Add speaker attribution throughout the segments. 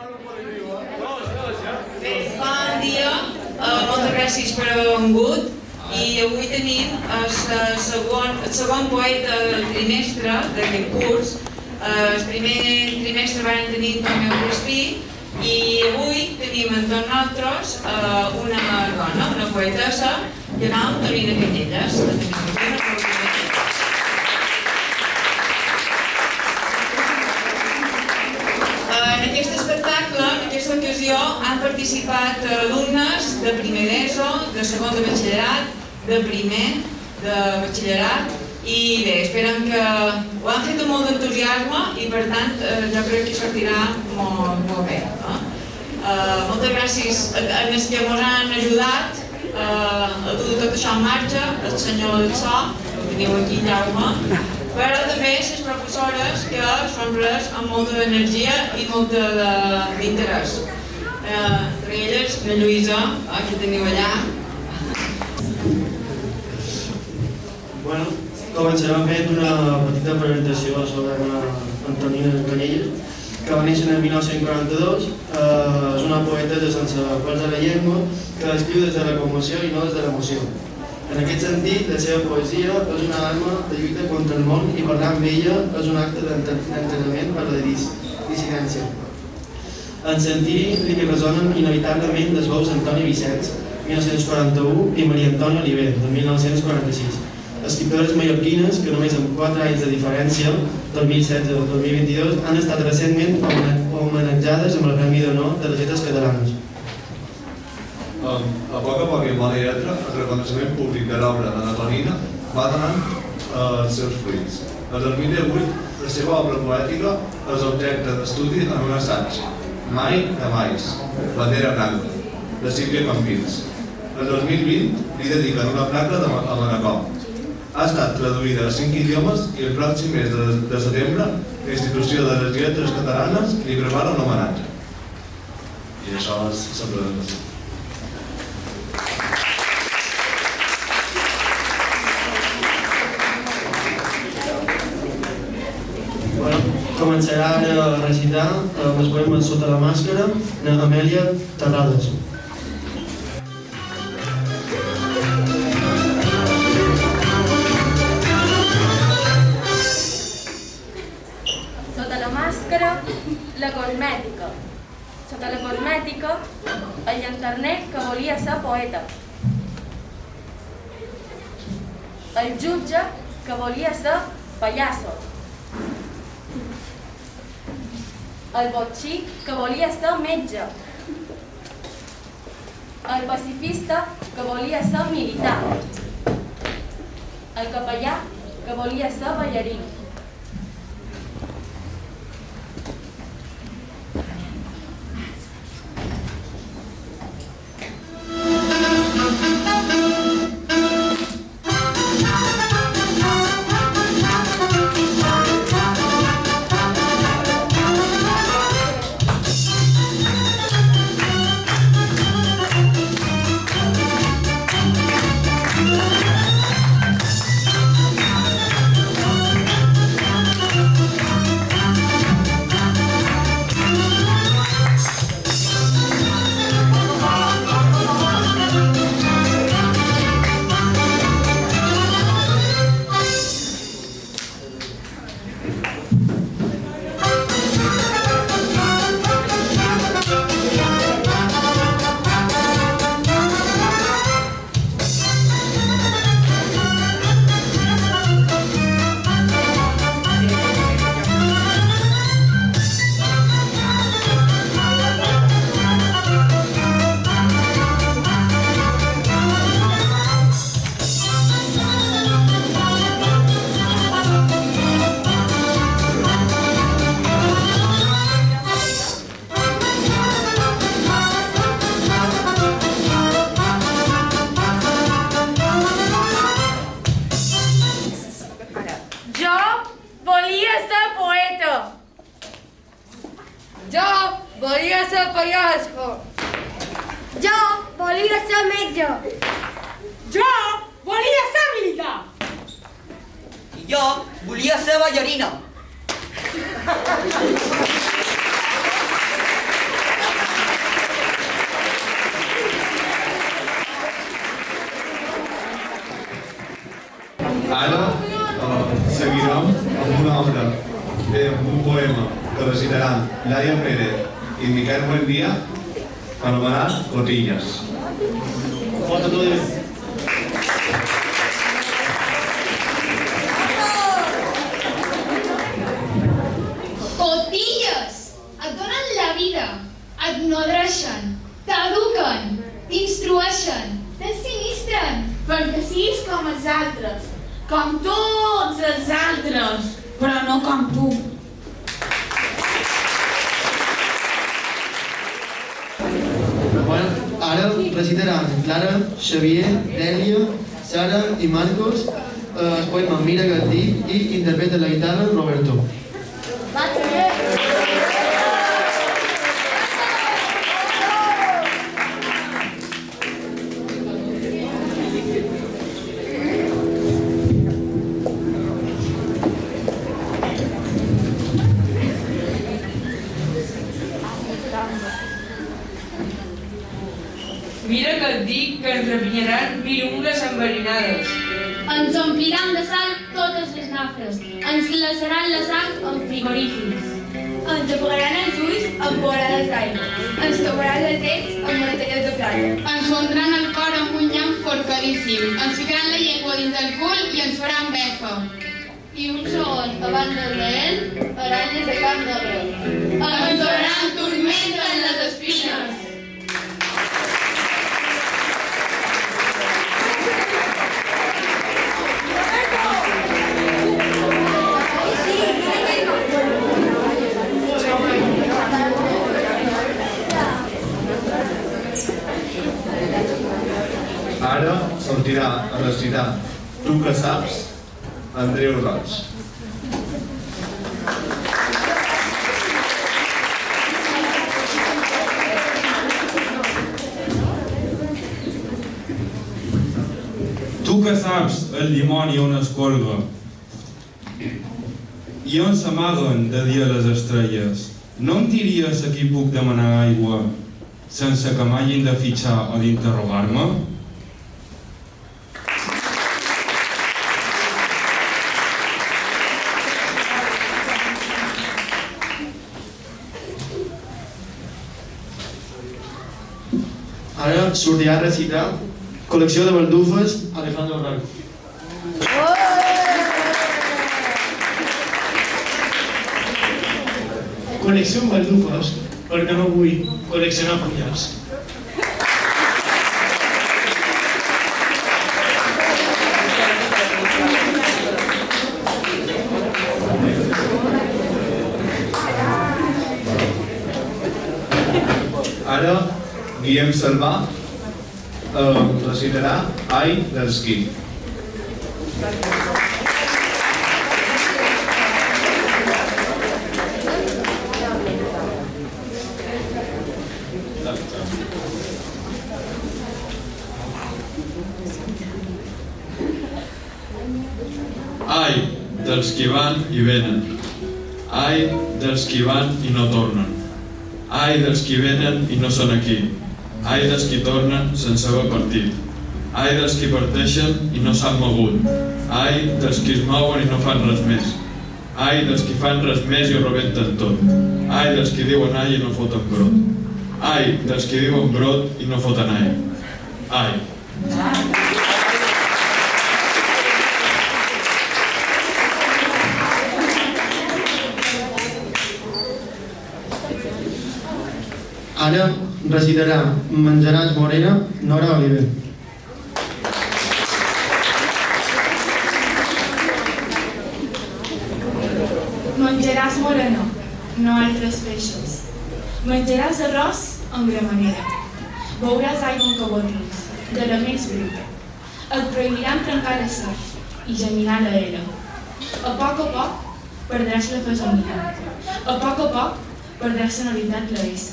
Speaker 1: Bon dia, moltes gràcies per haver vengut i avui tenim el segon poeta del trimestre d'aquest curs. El primer trimestre vam tenir Tomeu Crespí i avui tenim amb tots nosaltres una dona, una poetessa, que es diu Antonina Canyelles. En aquest espectacle, en aquesta ocasió, han participat alumnes de primer d'ESO, de segon de batxillerat, de primer de batxillerat i bé, esperem que ho han fet amb molt d'entusiasme i per tant jo crec que sortirà molt bé. Moltes gràcies als que ens han ajudat a dur tot això en marxa, el senyor del so, que teniu aquí, Jaume, però també les professores que són res amb molta energia i molt d'interès. Entre elles, la Lluïsa, que teniu allà.
Speaker 2: Bueno, començarem fent una petita presentació sobre Antonina Canyelles, que va néixer en 1942. És una poetessa sense pèls a la llengua que escriu des de la commoció i no des de l'emoció. En aquest sentit, la seva poesia és una arma de lluita contra el món i parlar amb ella és un acte d'entrenament per a la dissidència. En sentir li resonen inevitablement les veus d'Antoni Vicens, 1941, i Maria Antònia Oliver, de 1946. Escriptores mallorquines que només amb 4 anys de diferència, 2016 o 2022, han estat recentment homenatjades amb el Premi d'Honor de les Lletres Catalanes.
Speaker 3: A poc i amb bona lletra, el reconeixement públic de l'obra d'Antonina va donant els seus fruits. El 2018, la seva obra poètica és objecte d'estudi en un assaig, Mai de Mais, Bandera Blanca, de Sílvia Campins. El 2020 li dediquen una placa a Manacor. Ha estat traduïda a 5 idiomes i el pròxim mes de setembre la Institució de les Lletres Catalanes li prepara un homenatge. I això és la presentació.
Speaker 2: Començarà a recitar els poemes Sota la màscara d'Amèlia Terrades.
Speaker 4: Sota la màscara, la cosmètica. Sota la cosmètica, el llanterner que volia ser poeta. El jutge que volia ser pallasso. El botxí que volia ser metge. El pacifista que volia ser militar. El capellà que volia ser ballarí.
Speaker 5: volia ser pallasso.
Speaker 6: Jo volia ser metge.
Speaker 5: Jo volia ser militar.
Speaker 7: I jo volia ser ballarina.
Speaker 3: que recitaran Laia Pérez i Miquel Buendía, anomenat Cotillas.
Speaker 2: Fort aplaudiment.
Speaker 8: Cotilles! Et donen la vida, et nodreixen, t'eduquen, t'instrueixen, t'ensinistren.
Speaker 5: Perquè siguis com els altres, com tots els altres, però no com tu.
Speaker 2: Bueno, ara recitaran Clara, Xavier, Dèlia, Sara i Marcos el poema Mira Gandhi i interpreta la guitarra Roberto.
Speaker 1: Mira que et dic que ens rapinyaran virungles enverinades.
Speaker 4: Ens ompliran de sal totes les nafres. Ens glaçaran la sang amb frigorífics.
Speaker 6: Ens apagaran els ulls amb vorades d'aigua. Ens tomaran les dents amb martellets de plata.
Speaker 5: Ens fondran el cor amb un llamp forcadíssim. Ens ficaran la llengua dins el cul i ens faran befa.
Speaker 6: I un segon abans del Noel, aranyes de camp negre.
Speaker 5: Ens donaran turmenta en les espines.
Speaker 3: Ara sortirà a recitar Tu que saps, Andreu Roig.
Speaker 9: Tu que saps el dimoni on es colga i on s'amaguen de dia les estrelles, no em diries a qui puc demanar aigua sense que m'hagin de fitxar o d'interrogar-me?
Speaker 2: Ara sortirà a recitar Col·lecció de baldufes Alejandro Branco.
Speaker 10: Col·lecció amb baldufes perquè no vull col·leccionar punyals.
Speaker 3: Ara Guillem Salvà recitarà Ai dels qui.
Speaker 9: Ai dels qui van i venen. Ai dels qui van i no tornen. Ai dels qui venen i no són aquí. Ai dels qui tornen sense haver partit. Ai dels qui parteixen i no s'han mogut. Ai dels qui es mouen i no fan res més. Ai dels qui fan res més i ho rebenten tot. Ai dels qui diuen ai i no foten brot. Ai dels qui diuen brot i no foten ai. Ai.
Speaker 2: Ara recitarà Menjaràs Morena, Nora Oliver.
Speaker 11: Menjaràs morena, no altres peixos. Menjaràs arròs amb gramanera. Beuràs aigua amb cabotins, de la més bruta. Et prohibiran trencar la sal i geminar la ela. A poc perdràs la fesomia. A poc perdràs sonoritat la S.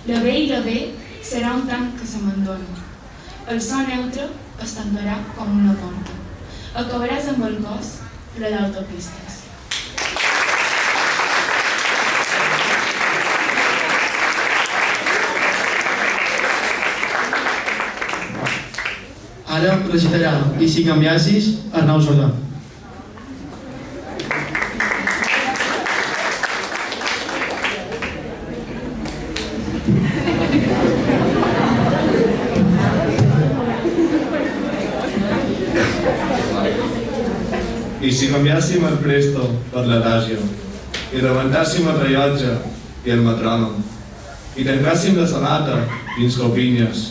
Speaker 11: La B i la B serà un tanc que se m'endona. El so neutre es tancarà com una porta. Acabaràs amb el cos ple d'autopistes.
Speaker 2: Ara recitarà I si canviassis, Arnau Jordà.
Speaker 3: I si canviàssim el presto per l'adagio, i rebentàssim el rellotge i el metrònom, i tancàssim la sonata fins copinyes,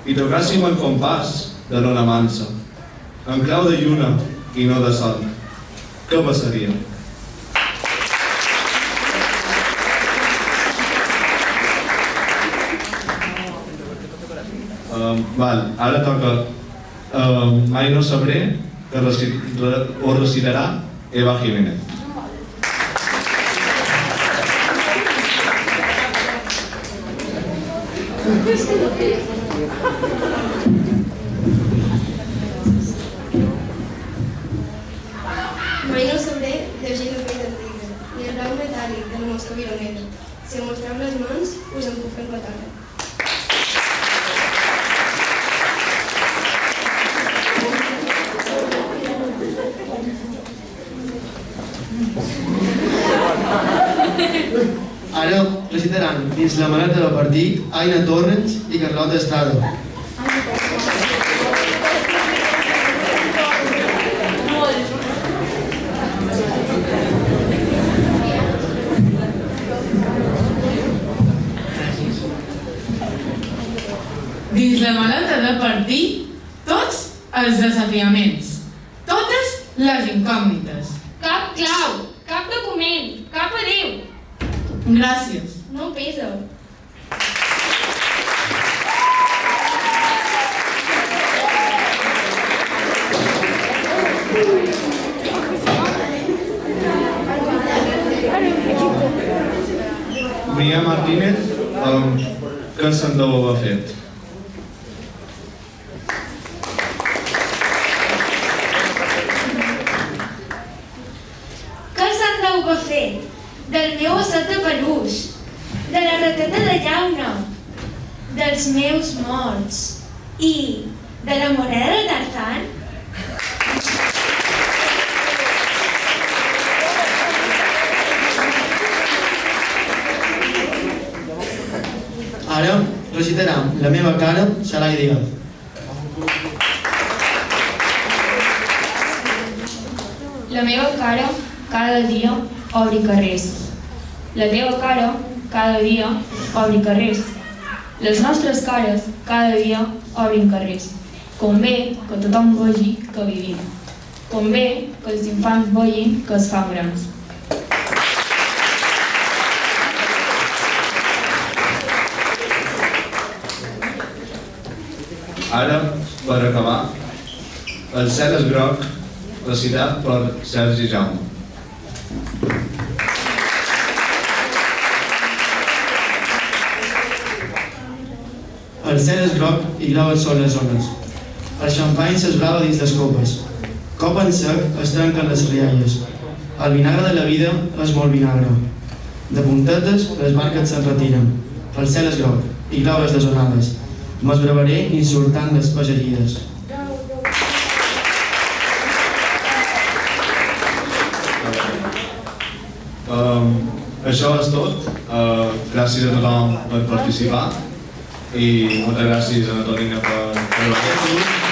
Speaker 3: i tocàssim el compàs de l'ona mansa, en clau de lluna i no de sol, què passaria? Ara toca Mai no sabré, que ho recitarà Eva Jiménez.
Speaker 6: Mai no sabré llegir la pell antiga, ni el blau metàl·lic de la mosca vironera. Si em mostreu les mans, us en puc fer la cara.
Speaker 2: Ara recitaran dins la maleta del partit Aina Torrens i Carlota Estrada.
Speaker 5: Dins la maleta de partit, tots els desafiaments, totes les incògnites.
Speaker 8: Cap clau, cap document, cap adéu.
Speaker 5: Gràcies.
Speaker 6: No pesa.
Speaker 3: Mia Martínez, què se'n deu haver fet?
Speaker 6: Què se'n deu haver fet? Del meu osset de peluix, de la rateta de llauna, dels meus morts i de la moneda de Tarzan?
Speaker 2: Ara recitaran La meva cara serà ideal.
Speaker 8: La meva cara, cada dia, obri carrers. La teva cara, cada dia, obri carrers. Les nostres cares, cada dia, obrin carrers. Convé que tothom vegi que vivim. Convé que els infants vegin que es fan grans.
Speaker 3: Ara, per acabar, El cel és groc, recitat per Sergi Jaume.
Speaker 2: El cel és groc i grogues són les ones. El xampany s'esbrava dins les copes. Cop en sec es trenquen les rialles. El vinagre de la vida és molt vinagre. De puntetes les barques se'n retiren. El cel és groc i grogues les onades. M'esbravaré insultant les pageries.
Speaker 3: Això és tot. Gràcies a tothom per participar i moltes gràcies a Antonina per venir.